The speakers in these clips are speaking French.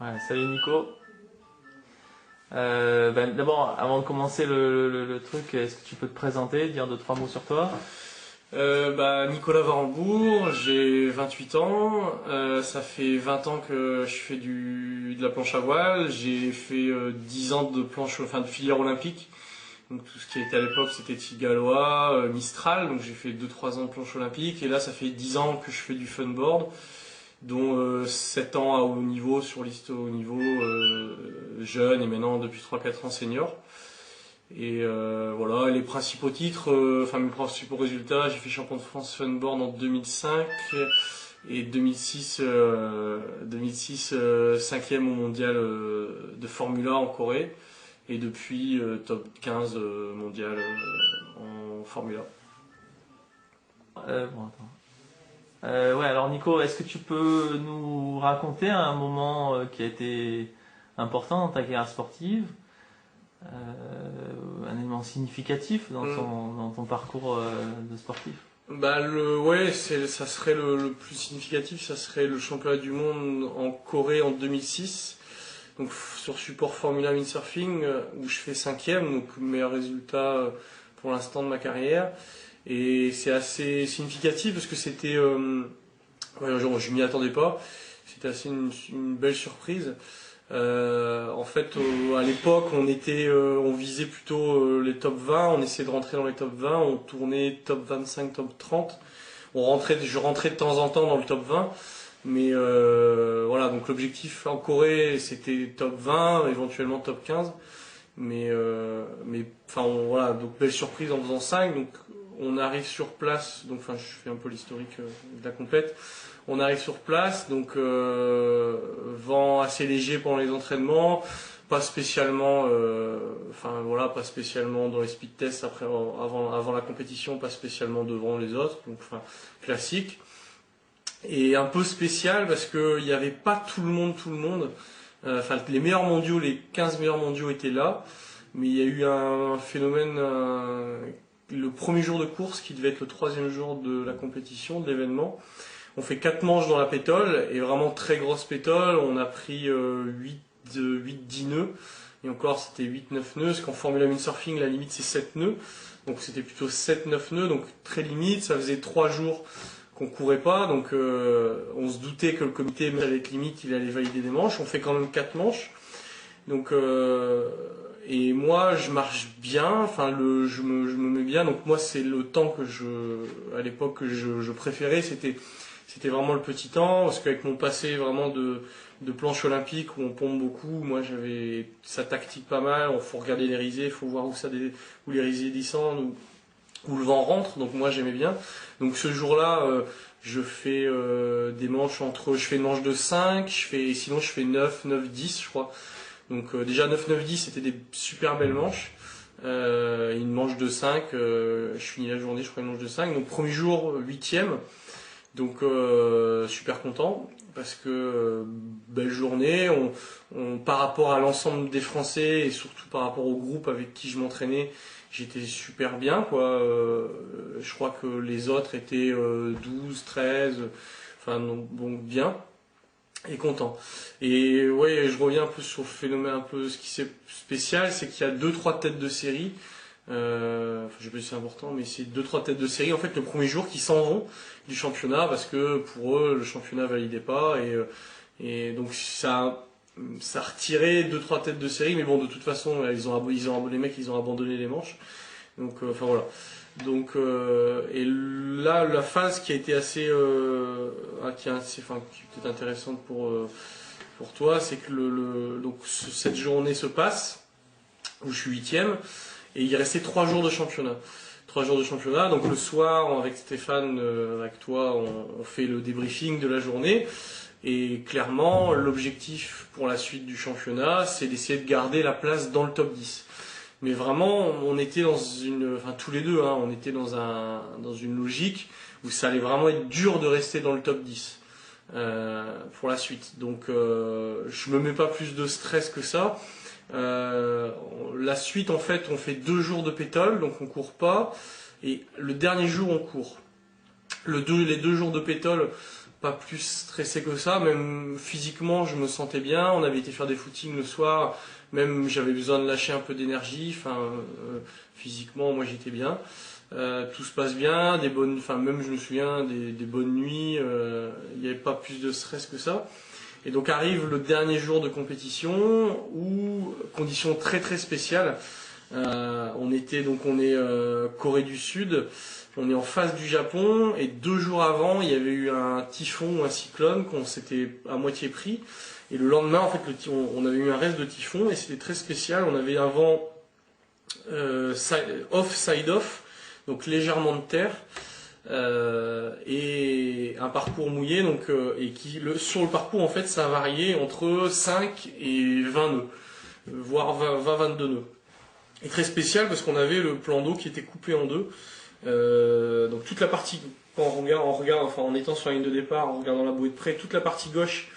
Ouais, salut Nico. D'abord, avant de commencer le truc, est-ce que tu peux te présenter, dire deux, trois mots sur toi? Nicolas Varambourg, j'ai 28 ans, ça fait 20 ans que je fais de la planche à voile, j'ai fait 10 ans de planche, enfin de filière olympique, donc tout ce qui était à l'époque c'était Tigalois, Mistral, donc j'ai fait 2-3 ans de planche olympique, et là ça fait 10 ans que je fais du funboard, dont 7 ans à haut niveau sur liste haut niveau, jeune, et maintenant depuis 3-4 ans senior. Et voilà, les principaux titres, enfin mes principaux résultats, j'ai fait champion de France Funboard en 2005 et 2006 cinquième au mondial de Formula en Corée et depuis top 15 mondial en Formula. Attends. Ouais, alors Nico, est-ce que tu peux nous raconter un moment qui a été important dans ta carrière sportive, un élément significatif dans ton parcours de sportif? Ça serait le plus significatif, ça serait le championnat du monde en Corée en 2006. Donc sur support Formula Windsurfing où je fais cinquième, donc meilleur résultat pour l'instant de ma carrière. Et c'est assez significatif parce que c'était, je m'y attendais pas. C'était assez une belle surprise. En fait, à l'époque, on visait plutôt les top 20. On essayait de rentrer dans les top 20. On tournait top 25, top 30. Je rentrais de temps en temps dans le top 20. Mais voilà, donc l'objectif en Corée, c'était top 20, éventuellement top 15. Voilà, donc belle surprise en faisant 5. Donc on arrive sur place. Donc, enfin, je fais un peu l'historique de la compète. On arrive sur place, donc vent assez léger pendant les entraînements, pas spécialement, pas spécialement dans les speed tests avant la compétition, pas spécialement devant les autres, donc enfin classique. Et un peu spécial parce que il n'y avait pas tout le monde. Les meilleurs mondiaux, les 15 meilleurs mondiaux étaient là, mais il y a eu un phénomène. Le premier jour de course, qui devait être le troisième jour de la compétition, de l'événement. On fait 4 manches dans la pétole, et vraiment très grosse pétole. On a pris 8-10 nœuds, et encore c'était 8-9 nœuds, parce qu'en Formula Windsurfing, la limite c'est 7 nœuds. Donc c'était plutôt 7-9 nœuds, donc très limite. Ça faisait 3 jours qu'on courait pas, donc on se doutait que le comité, même avec limite, il allait valider des manches. On fait quand même 4 manches. Donc, et moi, je marche bien, je me mets bien. Donc moi, c'est le temps à l'époque, que je préférais, c'était vraiment le petit temps, parce qu'avec mon passé vraiment de planche olympique où on pompe beaucoup, moi ça tactique pas mal, il faut regarder les risées, il faut voir où les risées descendent, où le vent rentre, donc moi j'aimais bien. Donc ce jour-là, je fais je fais une manche de 5, sinon je fais 9, 9, 10 je crois. Donc déjà 9, 9, 10 c'était des super belles manches. Une manche de 5, je finis la journée, je crois une manche de 5. Donc premier jour, 8e. Donc super content parce que belle journée, par rapport à l'ensemble des Français et surtout par rapport au groupe avec qui je m'entraînais, j'étais super bien quoi. Je crois que les autres étaient 12, 13, donc bien et content. Et ouais, je reviens un peu sur le phénomène, un peu ce qui c'est spécial, c'est qu'il y a 2-3 têtes de série. Je sais pas si c'est important, mais c'est 2-3 têtes de série en fait le premier jour qui s'en vont du championnat parce que pour eux le championnat validait pas et donc ça a retiré 2-3 têtes de série, mais bon de toute façon les mecs ils ont abandonné les manches, donc voilà. Donc et là la phase qui a été assez qui est peut-être intéressante pour toi, c'est que donc cette journée se passe où je suis 8e. Et il restait 3 jours de championnat. 3 jours de championnat. Donc le soir, avec Stéphane, avec toi, on fait le débriefing de la journée. Et clairement, l'objectif pour la suite du championnat, c'est d'essayer de garder la place dans le top 10. Mais vraiment, on était tous les deux, on était dans une logique où ça allait vraiment être dur de rester dans le top 10 pour la suite. Donc je me mets pas plus de stress que ça. La suite, en fait, on fait 2 jours de pétole, donc on court pas, et le dernier jour on court. Les 2 jours de pétole, pas plus stressé que ça, même physiquement je me sentais bien, on avait été faire des footings le soir, même j'avais besoin de lâcher un peu d'énergie, physiquement moi j'étais bien. Tout se passe bien, même je me souviens des bonnes nuits, il n'y avait pas plus de stress que ça. Et donc arrive le dernier jour de compétition où, conditions très très spéciales, on est Corée du Sud, on est en face du Japon et 2 jours avant il y avait eu un typhon ou un cyclone qu'on s'était à moitié pris. Et le lendemain en fait on avait eu un reste de typhon et c'était très spécial, on avait un vent side-off, donc légèrement de terre. Et un parcours mouillé sur le parcours en fait ça a varié entre 5 et 20 nœuds voire 20-22 nœuds et très spécial parce qu'on avait le plan d'eau qui était coupé en deux, donc toute la partie quand on regarde en étant sur la ligne de départ, en regardant la bouée de près, toute la partie gauche,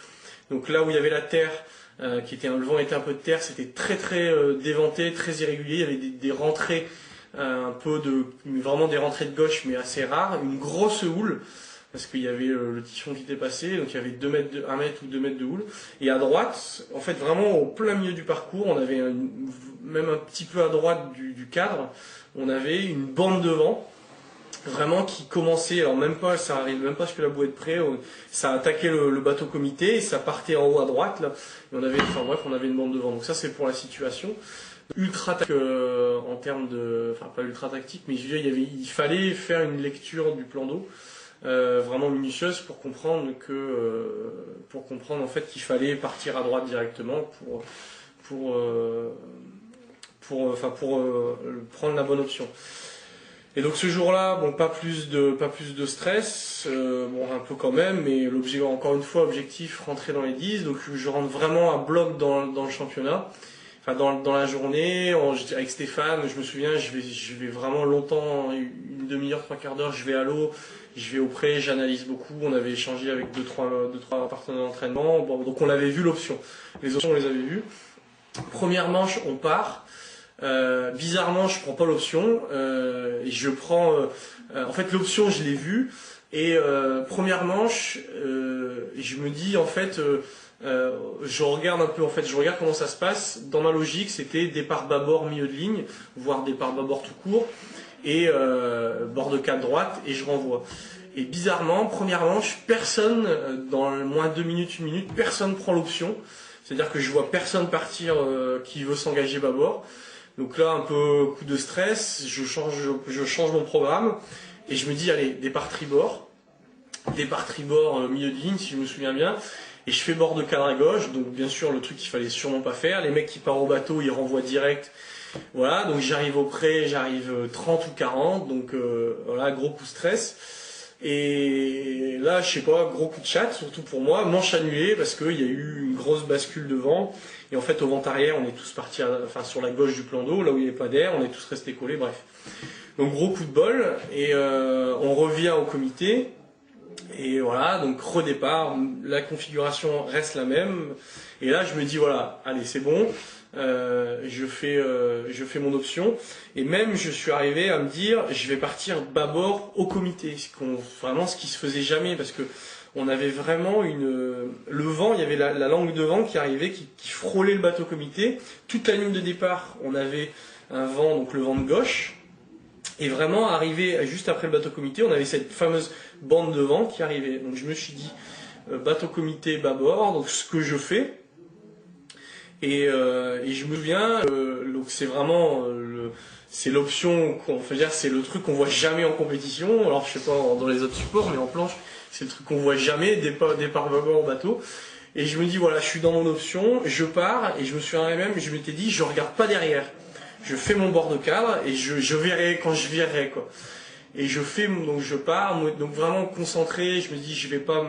donc là où il y avait la terre le vent était un peu de terre, c'était très très déventé, très irrégulier, il y avait des rentrées vraiment des rentrées de gauche mais assez rares, une grosse houle parce qu'il y avait le typhon qui était passé, donc il y avait 1 mètre ou 2 mètres de houle, et à droite, en fait vraiment au plein milieu du parcours, on avait même un petit peu à droite du cadre, on avait une bande de vent vraiment qui commençait, alors même pas, ça arrive même pas jusque la bouée de près, ça attaquait le bateau comité et ça partait en haut à droite là, et on avait une bande de vent, donc ça c'est pour la situation. Ultra en termes pas ultra tactique, mais il fallait faire une lecture du plan d'eau vraiment minutieuse pour comprendre en fait qu'il fallait partir à droite directement pour prendre la bonne option. Et donc ce jour-là, pas plus de stress, un peu quand même, mais encore une fois, objectif rentrer dans les 10, donc je rentre vraiment à bloc dans le championnat. Dans la journée, avec Stéphane, je me souviens, je vais vraiment longtemps, une demi-heure, 3/4 d'heure, je vais à l'eau, je vais au pré, j'analyse beaucoup, on avait échangé avec deux, trois partenaires d'entraînement, donc on avait vu l'option. Les options, on les avait vues. Première manche, on part. Bizarrement, je prends pas l'option, et je prends, en fait, l'option, je l'ai vue, et première manche, je me dis, en fait, je regarde comment ça se passe. Dans ma logique, c'était départ bâbord milieu de ligne, voire départ bâbord tout court, et bord de 4 droite, et je renvoie. Et bizarrement, première manche, personne, dans le moins 2 minutes, 1 minute, personne prend l'option. C'est-à-dire que je vois personne partir qui veut s'engager bâbord. Donc là, un peu coup de stress, je change mon programme, et je me dis, allez, départ tribord milieu de ligne, si je me souviens bien. Et je fais bord de cadre à gauche, donc bien sûr le truc qu'il fallait sûrement pas faire. Les mecs qui partent au bateau, ils renvoient direct. Voilà, donc j'arrive au pré, j'arrive 30 ou 40, donc voilà, gros coup de stress. Et là, je sais pas, gros coup de chatte, surtout pour moi, manche annulée parce qu'il y a eu une grosse bascule de vent. Et en fait, au vent arrière, on est tous partis, sur la gauche du plan d'eau, là où il n'y avait pas d'air, on est tous restés collés, bref. Donc gros coup de bol, et on revient au comité. Et voilà, donc redépart, la configuration reste la même. Et là, je me dis, voilà, allez, c'est bon, je fais mon option. Et même, je suis arrivé à me dire, je vais partir bâbord au comité. Vraiment, ce qui se faisait jamais, parce que on avait vraiment le vent, il y avait la langue de vent qui arrivait, qui frôlait le bateau comité. Toute la ligne de départ, on avait un vent, donc le vent de gauche. Et vraiment, arrivé juste après le bateau comité, on avait cette fameuse bande de vent qui arrivait. Donc je me suis dit, bateau comité bâbord, donc ce que je fais. Et je me souviens, donc c'est vraiment c'est l'option c'est le truc qu'on voit jamais en compétition. Alors je sais pas dans les autres supports, mais en planche, c'est le truc qu'on voit jamais, départ bâbord au bateau. Et je me dis, voilà, je suis dans mon option, je pars, et je me souviens même, je m'étais dit, je regarde pas derrière. Je fais mon bord de cadre et je verrai quand je virerai, quoi. Et donc je pars, donc vraiment concentré, je me dis je vais pas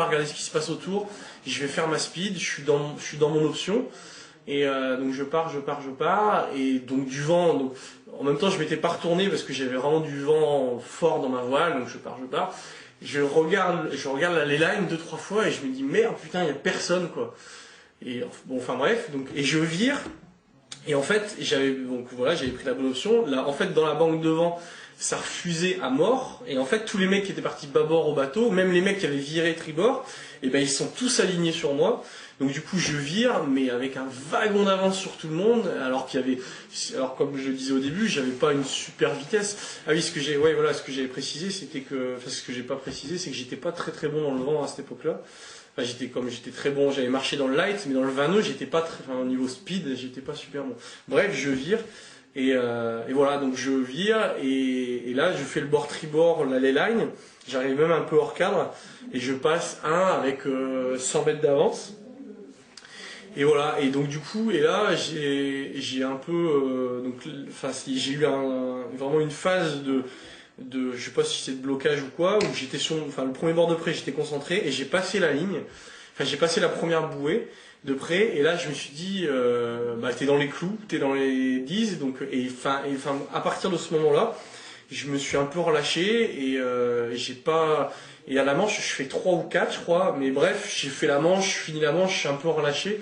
regarder ce qui se passe autour, je vais faire ma speed, je suis dans mon option. Et donc je pars, et donc du vent, donc en même temps je m'étais pas retourné parce que j'avais vraiment du vent fort dans ma voile, donc je pars. Je regarde les lines 2-3 fois et je me dis merde, putain, il y a personne, quoi. Et bon, enfin bref, donc, et je vire. Et en fait, j'avais pris la bonne option. Là, en fait, dans la banque de vent, ça refusait à mort, et en fait tous les mecs qui étaient partis bâbord au bateau, même les mecs qui avaient viré tribord, et ben ils sont tous alignés sur moi. Donc du coup je vire, mais avec un wagon d'avance sur tout le monde, alors comme je le disais au début, j'avais pas une super vitesse. Ah oui, ce que j'avais précisé, c'était que, enfin ce que j'ai pas précisé, c'est que j'étais pas très très bon dans le vent à cette époque-là. Enfin, j'étais très bon, j'avais marché dans le light, mais dans le 20 nœuds, j'étais pas très, enfin, au niveau speed, j'étais pas super bon. Bref, je vire, et voilà, donc je vire, et là, je fais le bord tribord, la ley line, j'arrive même un peu hors cadre, et je passe avec 100 mètres d'avance. Et voilà, et donc du coup, et là, j'ai un peu, j'ai eu vraiment une phase je sais pas si c'est de blocage ou quoi, où j'étais le premier bord de près, j'étais concentré, et j'ai passé la ligne, j'ai passé la première bouée de près, et là, je me suis dit, t'es dans les clous, t'es dans les 10, donc, à partir de ce moment-là, je me suis un peu relâché, et à la manche, je fais 3 ou 4, je crois, mais bref, j'ai fait la manche, je finis la manche, je suis un peu relâché,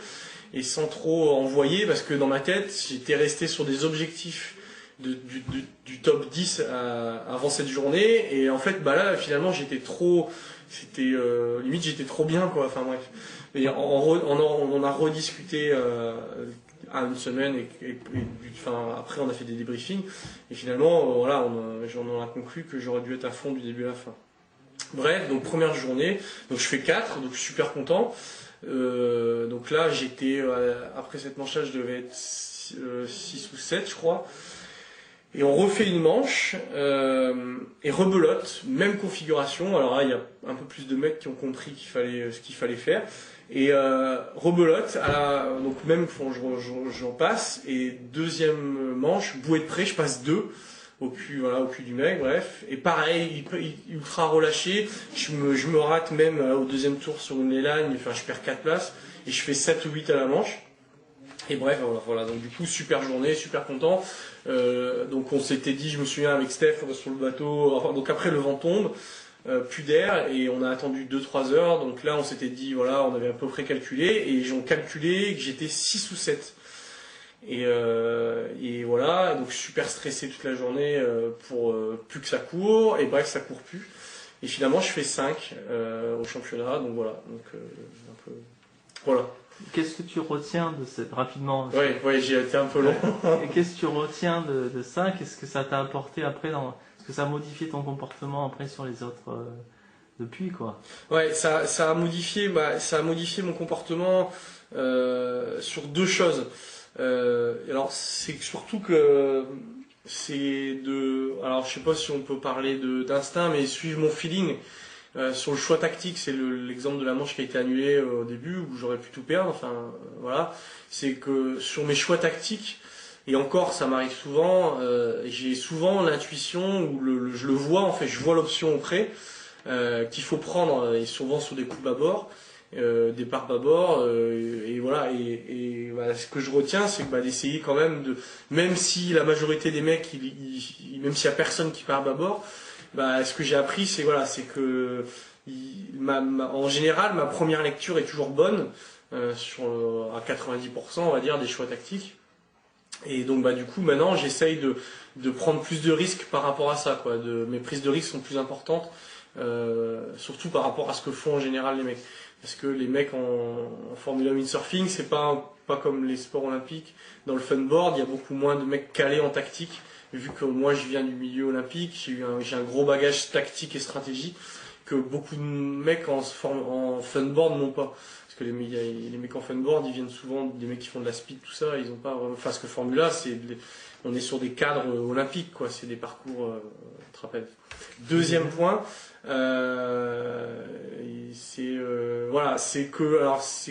et sans trop envoyer, parce que dans ma tête, j'étais resté sur des objectifs du top 10 avant cette journée, et en fait, là, finalement, limite, j'étais trop bien, quoi, enfin bref. Et on a rediscuté à une semaine, après, on a fait des débriefings, et finalement, voilà, on a conclu que j'aurais dû être à fond du début à la fin. Bref, donc première journée, donc je fais 4, donc je suis super content. Donc là, après cette manche-là, je devais être 6 ou 7, je crois. Et on refait une manche, et rebelote, même configuration. Alors là, il y a un peu plus de mecs qui ont compris ce qu'il fallait faire. Et rebelote, donc même j'en passe, et deuxième manche, bouée de près, je passe 2. Au cul du mec, bref. Et pareil, ultra relâché. Je me rate même au deuxième tour sur une line, je perds 4 places. Et je fais 7 ou 8 à la manche. Et bref, voilà. Donc du coup, super journée, super content. Donc on s'était dit, je me souviens avec Steph sur le bateau, donc après le vent tombe, plus d'air, et on a attendu 2-3 heures. Donc là, on s'était dit, voilà, on avait à peu près calculé, et j'ai calculé que j'étais 6 ou 7. Et voilà, donc super stressé toute la journée pour plus que ça court, et bref, ça court plus. Et finalement, je fais 5 au championnat, donc voilà. Donc, un peu... Voilà. Qu'est-ce que tu retiens de cette, rapidement? Oui, j'ai été un peu long. Et qu'est-ce que tu retiens de ça? Qu'est-ce que ça t'a apporté après est-ce que ça a modifié ton comportement après sur les autres depuis, quoi? Ouais, ça a modifié mon comportement sur 2 choses. Alors c'est surtout que alors je sais pas si on peut parler d'instinct, mais suivre mon feeling sur le choix tactique. C'est l'exemple de la manche qui a été annulée au début, où j'aurais pu tout perdre, voilà. C'est que sur mes choix tactiques, et encore ça m'arrive souvent, j'ai souvent l'intuition, ou je le vois, en fait je vois l'option auprès, qu'il faut prendre, et souvent sur des coups bâbord, départ bâbord, et voilà, et voilà, ce que je retiens, c'est que d'essayer quand même même si la majorité des mecs, même s'il y a personne qui part bâbord, ce que j'ai appris, c'est que en général ma première lecture est toujours bonne, à 90%, on va dire, des choix tactiques. Et donc du coup maintenant j'essaye de prendre plus de risques par rapport à ça, quoi. Mes prises de risques sont plus importantes, surtout par rapport à ce que font en général les mecs. Parce que les mecs en Formula Windsurfing, c'est pas comme les sports olympiques. Dans le funboard, il y a beaucoup moins de mecs calés en tactique. Vu que moi je viens du milieu olympique, j'ai un gros bagage tactique et stratégie que beaucoup de mecs en funboard n'ont pas. Parce que les mecs en funboard, ils viennent souvent des mecs qui font de la speed, tout ça, ils ont pas. Enfin, ce que Formula, on est sur des cadres olympiques, quoi. C'est des parcours trapèze. Deuxième point, c'est que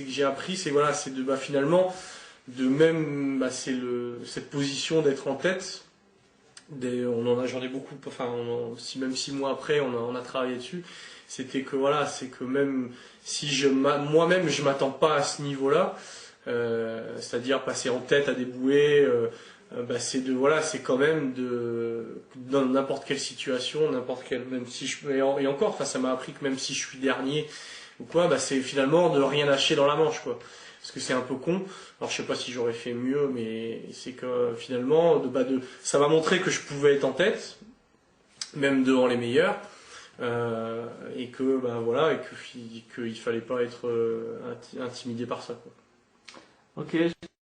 j'ai appris, c'est finalement cette position d'être en tête. J'en ai beaucoup, même 6 mois après, on a travaillé dessus. C'était que c'est que même si moi-même je m'attends pas à ce niveau-là, c'est-à-dire passer en tête à des bouées, c'est quand même dans n'importe quelle situation, même si et encore, ça m'a appris que même si je suis dernier ou quoi, c'est finalement de rien lâcher dans la manche, quoi. Parce que c'est un peu con. Alors je sais pas si j'aurais fait mieux, mais c'est que finalement, ça m'a montré que je pouvais être en tête, même devant les meilleurs. Et que ben voilà, qu'il fallait pas être intimidé par ça, quoi. Ok,